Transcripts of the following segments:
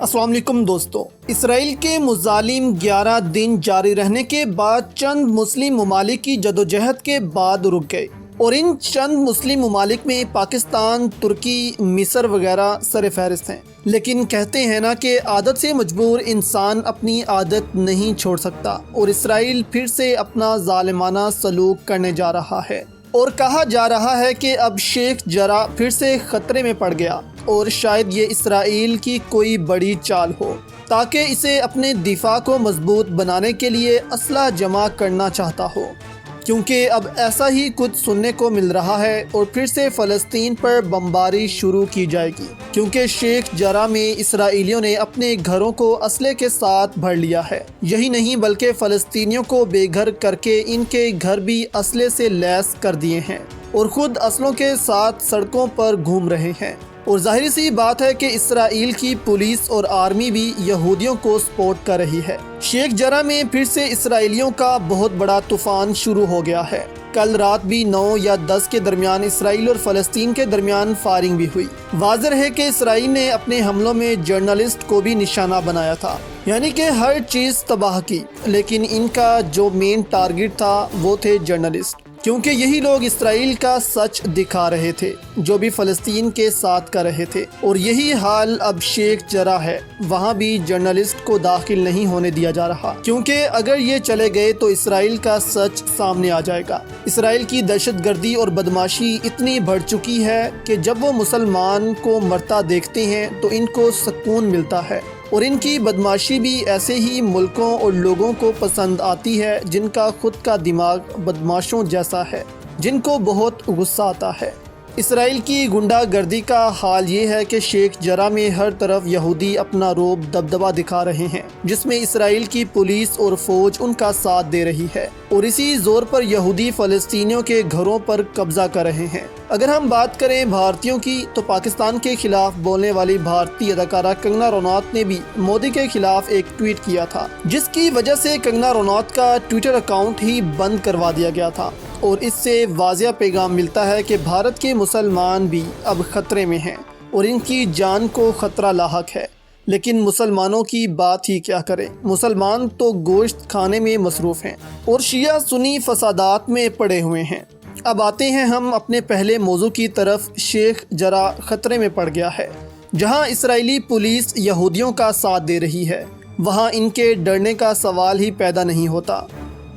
अस्सलाम वालेकुम दोस्तों, इसराइल के मुजालिम 11 दिन जारी रहने के बाद चंद मुस्लिम ममालिक की जदोजहद के बाद रुक गए और इन चंद मुस्लिम ममालिक में पाकिस्तान, तुर्की, मिस्र वगैरह सर फहरिस्त हैं। लेकिन कहते हैं ना कि आदत से मजबूर इंसान अपनी आदत नहीं छोड़ सकता और इसराइल फिर से अपना जालिमाना सलूक करने जा रहा है और कहा जा रहा है कि अब शेख जरा फिर से खतरे में पड़ गया और शायद ये इसराइल की कोई बड़ी चाल हो ताकि इसे अपने दिफा को मजबूत बनाने के लिए असला जमा करना चाहता हो, क्योंकि अब ऐसा ही कुछ सुनने को मिल रहा है और फिर से फ़लस्तीन पर बमबारी शुरू की जाएगी, क्योंकि शेख जरा में इसराइलियों ने अपने घरों को असले के साथ भर लिया है। यही नहीं बल्कि फ़लस्तीनियों को बेघर करके इनके घर भी असले से लैस कर दिए हैं और ख़ुद असलों के साथ सड़कों पर घूम रहे हैं। और जाहिर सी बात है कि इसराइल की पुलिस और आर्मी भी यहूदियों को सपोर्ट कर रही है। शेख जरा में फिर से इसराइलियों का बहुत बड़ा तूफान शुरू हो गया है। कल रात भी 9 या 10 के दरमियान इसराइल और फ़लस्तीन के दरमियान फायरिंग भी हुई। वाज़ेह है कि इसराइल ने अपने हमलों में जर्नलिस्ट को भी निशाना बनाया था, यानी कि हर चीज़ तबाह की, लेकिन इनका जो मेन टारगेट था वो थे जर्नलिस्ट, क्योंकि यही लोग इसराइल का सच दिखा रहे थे जो भी फ़लस्तीन के साथ कर रहे थे। और यही हाल अब शेख जरा है, वहाँ भी जर्नलिस्ट को दाखिल नहीं होने दिया जा रहा, क्योंकि अगर ये चले गए तो इसराइल का सच सामने आ जाएगा। इसराइल की दहशतगर्दी और बदमाशी इतनी बढ़ चुकी है कि जब वो मुसलमान को मरता देखते हैं तो इनको सुकून मिलता है और इनकी बदमाशी भी ऐसे ही मुल्कों और लोगों को पसंद आती है जिनका खुद का दिमाग बदमाशों जैसा है, जिनको बहुत गुस्सा आता है। इसराइल की गुंडागर्दी का हाल ये है कि शेख जरा में हर तरफ यहूदी अपना रोब दबदबा दिखा रहे हैं, जिसमें इसराइल की पुलिस और फौज उनका साथ दे रही है और इसी जोर पर यहूदी फ़लस्तीनियों के घरों पर कब्जा कर रहे हैं। अगर हम बात करें भारतीयों की, तो पाकिस्तान के खिलाफ बोलने वाली भारतीय अदाकारा कंगना रनौत ने भी मोदी के खिलाफ एक ट्वीट किया था, जिसकी वजह से कंगना रनौत का ट्विटर अकाउंट ही बंद करवा दिया गया था। और इससे वाज़िया पैगाम मिलता है कि भारत के मुसलमान भी अब ख़तरे में हैं और इनकी जान को ख़तरा लाहक है। लेकिन मुसलमानों की बात ही क्या करें, मुसलमान तो गोश्त खाने में मसरूफ़ हैं और शिया सुन्नी फसादात में पड़े हुए हैं। अब आते हैं हम अपने पहले मौजू की तरफ। शेख जरा ख़तरे में पड़ गया है। जहां इसराइली पुलिस यहूदियों का साथ दे रही है, वहां इनके डरने का सवाल ही पैदा नहीं होता।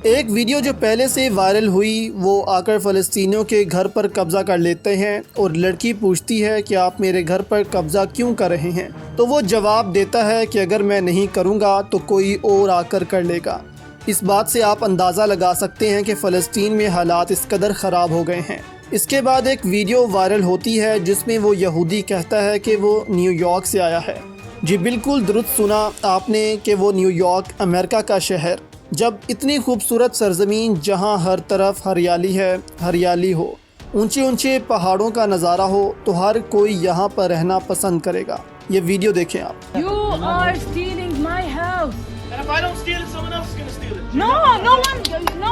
एक वीडियो जो पहले से वायरल हुई, वो आकर फ़लस्तीनियों के घर पर कब्ज़ा कर लेते हैं और लड़की पूछती है कि आप मेरे घर पर कब्ज़ा क्यों कर रहे हैं, तो वो जवाब देता है कि अगर मैं नहीं करूँगा तो कोई और आकर कर लेगा। इस बात से आप अंदाज़ा लगा सकते हैं कि फ़लस्तीन में हालात इस कदर ख़राब हो गए हैं। इसके बाद एक वीडियो वायरल होती है जिसमें वो यहूदी कहता है कि वो न्यूयॉर्क से आया है। जी बिल्कुल दुरुस्त सुना आपने कि वो न्यूयॉर्क, अमेरिका का शहर। जब इतनी खूबसूरत सरजमीन जहां हर तरफ हरियाली है, हरियाली हो, ऊंचे ऊंचे पहाड़ों का नज़ारा हो, तो हर कोई यहां पर रहना पसंद करेगा। ये वीडियो देखें आप। You are stealing my house. And if I don't steal it, someone else is going to steal it. No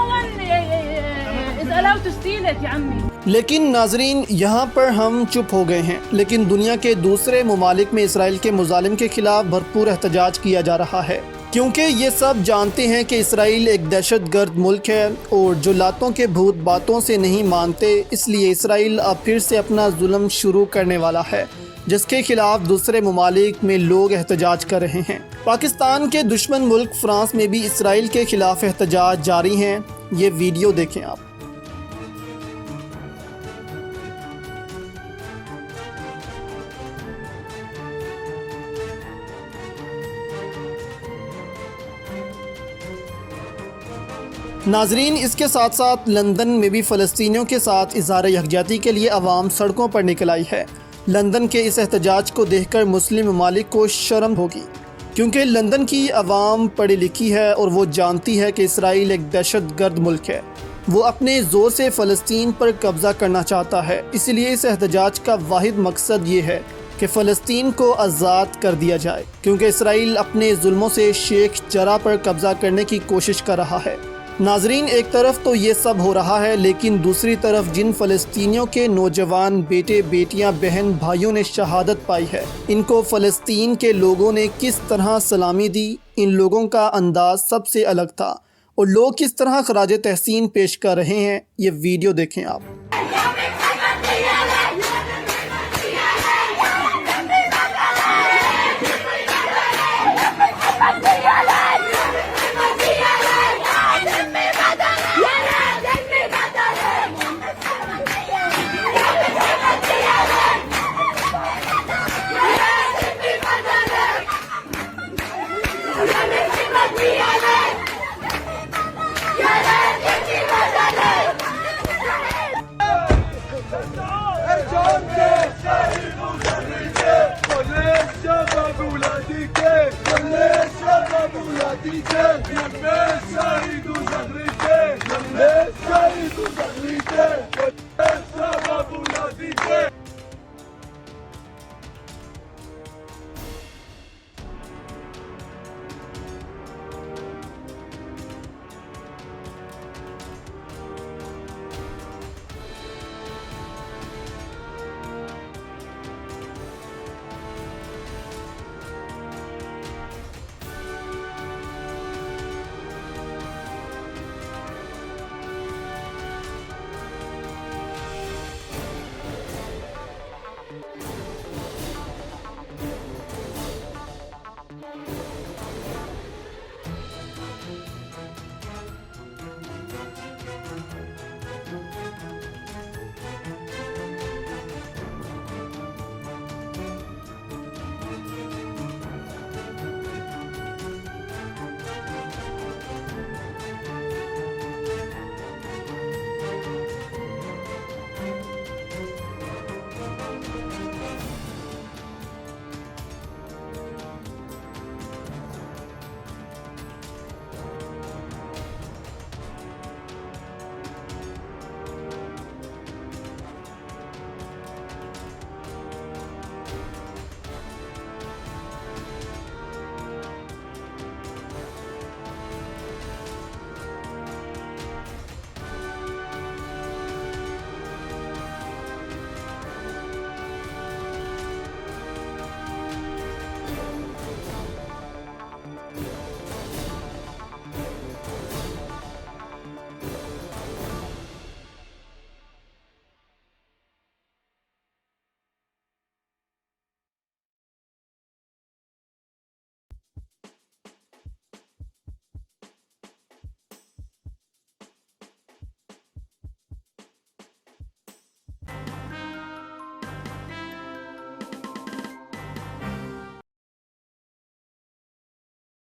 one is allowed to steal it, ya ammi. लेकिन नाजरीन, यहाँ पर हम चुप हो गए हैं, लेकिन दुनिया के दूसरे ममालिक में इसराइल के मुजालिम के खिलाफ भरपूर एहतजाज किया जा रहा है, क्योंकि ये सब जानते हैं कि इसराइल एक दहशतगर्द मुल्क है और जो लातों के भूत बातों से नहीं मानते, इसलिए इसराइल अब फिर से अपना जुल्म शुरू करने वाला है, जिसके खिलाफ दूसरे ममालिक में लोग एहतजाज कर रहे हैं। पाकिस्तान के दुश्मन मुल्क फ्रांस में भी इसराइल के खिलाफ एहतजाज जारी हैं। ये वीडियो देखें आप। नाजरीन, इसके साथ साथ लंदन में भी फ़लस्तीनियों के साथ इज़हार यकजहती के लिए आवाम सड़कों पर निकल आई है। लंदन के इस एहतजाज को देखकर मुस्लिम ममालिक को शर्म होगी, क्योंकि लंदन की आवाम पढ़ी लिखी है और वो जानती है कि इसराइल एक दहशतगर्द मुल्क है। वो अपने ज़ोर से फ़लस्तीन पर कब्ज़ा करना चाहता है। इसलिए इस एहतजाज का वाहिद मकसद ये है कि फ़लस्तीन को आज़ाद कर दिया जाए, क्योंकि इसराइल अपने जुल्मों से शेख जरा पर कब्ज़ा करने की कोशिश कर रहा है। ناظرین، ایک طرف تو یہ سب ہو رہا ہے، لیکن دوسری طرف جن فلسطینیوں کے نوجوان بیٹے بیٹیاں بہن بھائیوں نے شہادت پائی ہے، ان کو فلسطین کے لوگوں نے کس طرح سلامی دی، ان لوگوں کا انداز سب سے الگ تھا اور لوگ کس طرح خراج تحسین پیش کر رہے ہیں، یہ ویڈیو دیکھیں آپ۔ شهيد زهرتين